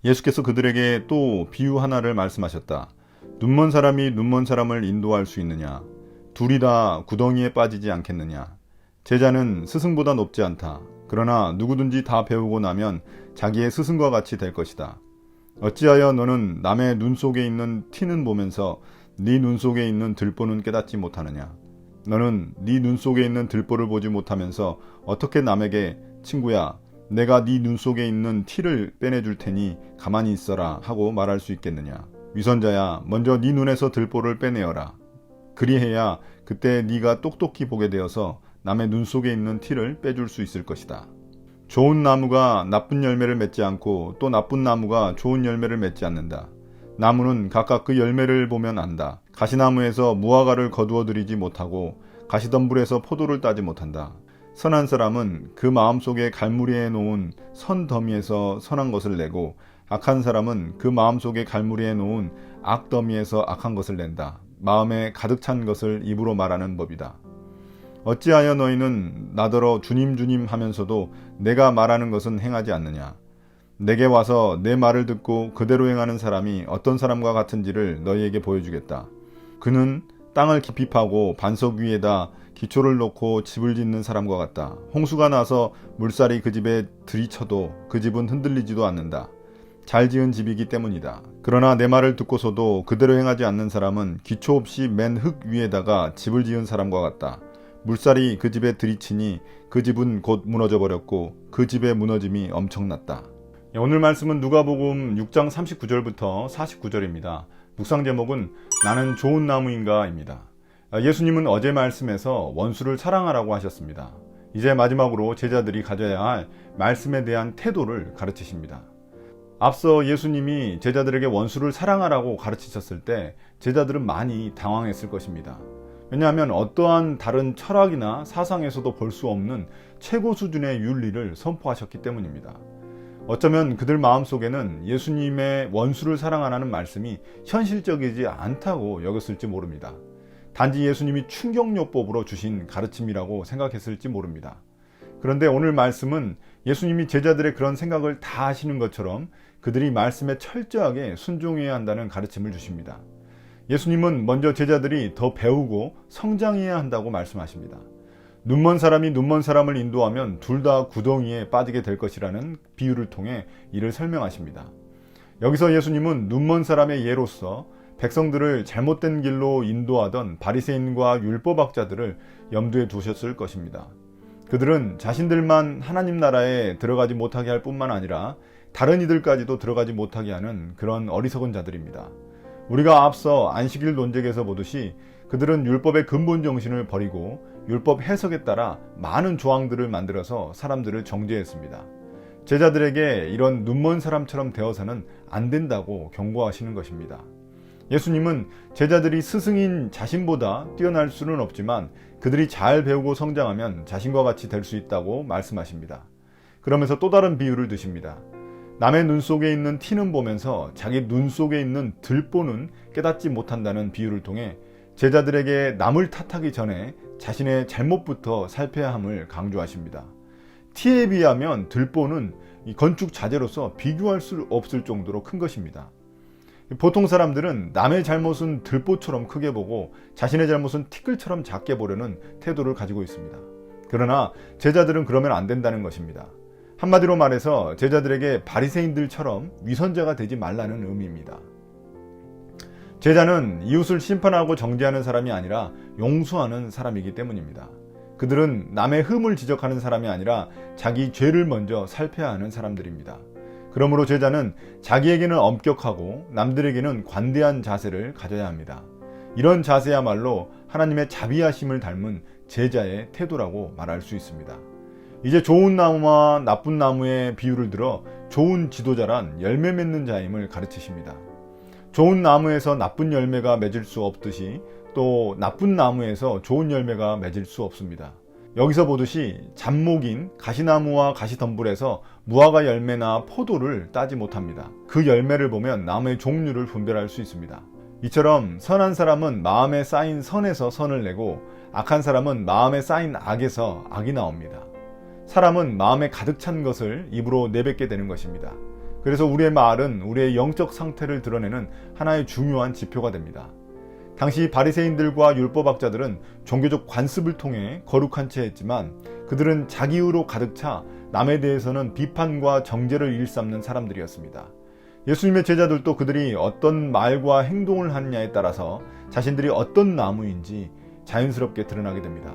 예수께서 그들에게 또 비유 하나를 말씀하셨다. 눈먼 사람이 눈먼 사람을 인도할 수 있느냐? 둘이 다 구덩이에 빠지지 않겠느냐? 제자는 스승보다 높지 않다. 그러나 누구든지 다 배우고 나면 자기의 스승과 같이 될 것이다. 어찌하여 너는 남의 눈 속에 있는 티는 보면서 네 눈 속에 있는 들보는 깨닫지 못하느냐? 너는 네 눈 속에 있는 들보를 보지 못하면서 어떻게 남에게 친구야, 내가 네 눈 속에 있는 티를 빼내줄 테니 가만히 있어라 하고 말할 수 있겠느냐? 위선자야, 먼저 네 눈에서 들보를 빼내어라. 그리해야 그때 네가 똑똑히 보게 되어서 남의 눈 속에 있는 티를 빼줄 수 있을 것이다. 좋은 나무가 나쁜 열매를 맺지 않고 또 나쁜 나무가 좋은 열매를 맺지 않는다. 나무는 각각 그 열매를 보면 안다. 가시나무에서 무화과를 거두어 들이지 못하고 가시덤불에서 포도를 따지 못한다. 선한 사람은 그 마음속에 갈무리해 놓은 선 더미에서 선한 것을 내고 악한 사람은 그 마음속에 갈무리해 놓은 악 더미에서 악한 것을 낸다. 마음에 가득 찬 것을 입으로 말하는 법이다. 어찌하여 너희는 나더러 주님 주님 하면서도 내가 말하는 것은 행하지 않느냐? 내게 와서 내 말을 듣고 그대로 행하는 사람이 어떤 사람과 같은지를 너희에게 보여주겠다. 그는 땅을 깊이 파고 반석 위에다 기초를 놓고 집을 짓는 사람과 같다. 홍수가 나서 물살이 그 집에 들이쳐도 그 집은 흔들리지도 않는다. 잘 지은 집이기 때문이다. 그러나 내 말을 듣고서도 그대로 행하지 않는 사람은 기초 없이 맨 흙 위에다가 집을 지은 사람과 같다. 물살이 그 집에 들이치니 그 집은 곧 무너져 버렸고 그 집의 무너짐이 엄청났다. 오늘 말씀은 누가복음 6장 39절부터 49절입니다. 묵상 제목은 나는 좋은 나무인가입니다. 예수님은 어제 말씀에서 원수를 사랑하라고 하셨습니다. 이제 마지막으로 제자들이 가져야 할 말씀에 대한 태도를 가르치십니다. 앞서 예수님이 제자들에게 원수를 사랑하라고 가르치셨을 때 제자들은 많이 당황했을 것입니다. 왜냐하면 어떠한 다른 철학이나 사상에서도 볼 수 없는 최고 수준의 윤리를 선포하셨기 때문입니다. 어쩌면 그들 마음속에는 예수님의 원수를 사랑하라는 말씀이 현실적이지 않다고 여겼을지 모릅니다. 단지 예수님이 충격요법으로 주신 가르침이라고 생각했을지 모릅니다. 그런데 오늘 말씀은 예수님이 제자들의 그런 생각을 다 하시는 것처럼 그들이 말씀에 철저하게 순종해야 한다는 가르침을 주십니다. 예수님은 먼저 제자들이 더 배우고 성장해야 한다고 말씀하십니다. 눈먼 사람이 눈먼 사람을 인도하면 둘 다 구덩이에 빠지게 될 것이라는 비유를 통해 이를 설명하십니다. 여기서 예수님은 눈먼 사람의 예로서 백성들을 잘못된 길로 인도하던 바리새인과 율법학자들을 염두에 두셨을 것입니다. 그들은 자신들만 하나님 나라에 들어가지 못하게 할 뿐만 아니라 다른 이들까지도 들어가지 못하게 하는 그런 어리석은 자들입니다. 우리가 앞서 안식일 논쟁에서 보듯이 그들은 율법의 근본 정신을 버리고 율법 해석에 따라 많은 조항들을 만들어서 사람들을 정죄했습니다. 제자들에게 이런 눈먼 사람처럼 되어서는 안 된다고 경고하시는 것입니다. 예수님은 제자들이 스승인 자신보다 뛰어날 수는 없지만 그들이 잘 배우고 성장하면 자신과 같이 될 수 있다고 말씀하십니다. 그러면서 또 다른 비유를 드십니다. 남의 눈 속에 있는 티는 보면서 자기 눈 속에 있는 들보는 깨닫지 못한다는 비유를 통해 제자들에게 남을 탓하기 전에 자신의 잘못부터 살펴야 함을 강조하십니다. 티에 비하면 들보는 건축 자재로서 비교할 수 없을 정도로 큰 것입니다. 보통 사람들은 남의 잘못은 들보처럼 크게 보고 자신의 잘못은 티끌처럼 작게 보려는 태도를 가지고 있습니다. 그러나 제자들은 그러면 안 된다는 것입니다. 한마디로 말해서 제자들에게 바리새인들처럼 위선자가 되지 말라는 의미입니다. 제자는 이웃을 심판하고 정죄하는 사람이 아니라 용서하는 사람이기 때문입니다. 그들은 남의 흠을 지적하는 사람이 아니라 자기 죄를 먼저 살펴야 하는 사람들입니다. 그러므로 제자는 자기에게는 엄격하고 남들에게는 관대한 자세를 가져야 합니다. 이런 자세야말로 하나님의 자비하심을 닮은 제자의 태도라고 말할 수 있습니다. 이제 좋은 나무와 나쁜 나무의 비유를 들어 좋은 지도자란 열매 맺는 자임을 가르치십니다. 좋은 나무에서 나쁜 열매가 맺을 수 없듯이 또 나쁜 나무에서 좋은 열매가 맺을 수 없습니다. 여기서 보듯이 잡목인 가시나무와 가시덤불에서 무화과 열매나 포도를 따지 못합니다. 그 열매를 보면 나무의 종류를 분별할 수 있습니다. 이처럼 선한 사람은 마음에 쌓인 선에서 선을 내고 악한 사람은 마음에 쌓인 악에서 악이 나옵니다. 사람은 마음에 가득 찬 것을 입으로 내뱉게 되는 것입니다. 그래서 우리의 말은 우리의 영적 상태를 드러내는 하나의 중요한 지표가 됩니다. 당시 바리새인들과 율법학자들은 종교적 관습을 통해 거룩한 채 했지만 그들은 자기의로 가득 차 남에 대해서는 비판과 정죄를 일삼는 사람들이었습니다. 예수님의 제자들도 그들이 어떤 말과 행동을 하느냐에 따라서 자신들이 어떤 나무인지 자연스럽게 드러나게 됩니다.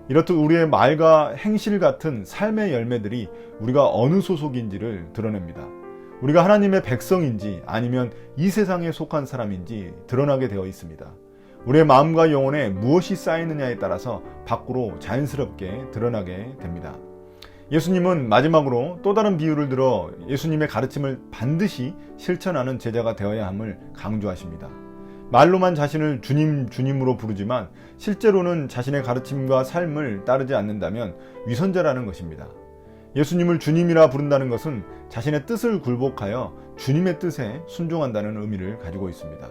이렇듯 우리의 말과 행실 같은 삶의 열매들이 우리가 어느 소속인지를 드러냅니다. 우리가 하나님의 백성인지 아니면 이 세상에 속한 사람인지 드러나게 되어 있습니다. 우리의 마음과 영혼에 무엇이 쌓이느냐에 따라서 밖으로 자연스럽게 드러나게 됩니다. 예수님은 마지막으로 또 다른 비유를 들어 예수님의 가르침을 반드시 실천하는 제자가 되어야 함을 강조하십니다. 말로만 자신을 주님, 주님으로 부르지만 실제로는 자신의 가르침과 삶을 따르지 않는다면 위선자라는 것입니다. 예수님을 주님이라 부른다는 것은 자신의 뜻을 굴복하여 주님의 뜻에 순종한다는 의미를 가지고 있습니다.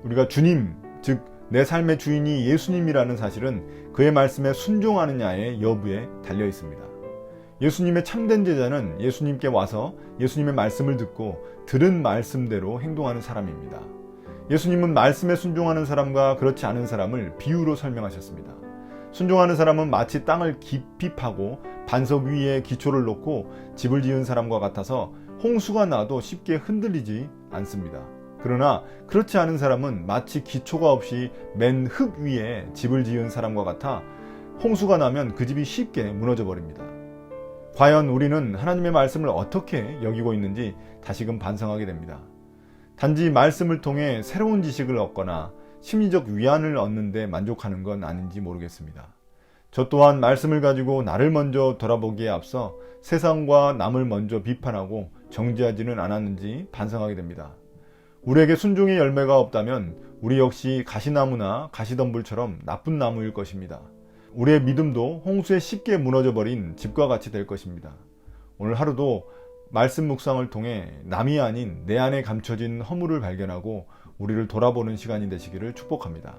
우리가 주님, 즉 내 삶의 주인이 예수님이라는 사실은 그의 말씀에 순종하느냐의 여부에 달려 있습니다. 예수님의 참된 제자는 예수님께 와서 예수님의 말씀을 듣고 들은 말씀대로 행동하는 사람입니다. 예수님은 말씀에 순종하는 사람과 그렇지 않은 사람을 비유로 설명하셨습니다. 순종하는 사람은 마치 땅을 깊이 파고 반석 위에 기초를 놓고 집을 지은 사람과 같아서 홍수가 나도 쉽게 흔들리지 않습니다. 그러나 그렇지 않은 사람은 마치 기초가 없이 맨 흙 위에 집을 지은 사람과 같아 홍수가 나면 그 집이 쉽게 무너져 버립니다. 과연 우리는 하나님의 말씀을 어떻게 여기고 있는지 다시금 반성하게 됩니다. 단지 말씀을 통해 새로운 지식을 얻거나 심리적 위안을 얻는 데 만족하는 건 아닌지 모르겠습니다. 저 또한 말씀을 가지고 나를 먼저 돌아보기에 앞서 세상과 남을 먼저 비판하고 정죄하지는 않았는지 반성하게 됩니다. 우리에게 순종의 열매가 없다면 우리 역시 가시나무나 가시덤불처럼 나쁜 나무일 것입니다. 우리의 믿음도 홍수에 쉽게 무너져버린 집과 같이 될 것입니다. 오늘 하루도 말씀 묵상을 통해 남이 아닌 내 안에 감춰진 허물을 발견하고 우리를 돌아보는 시간이 되시기를 축복합니다.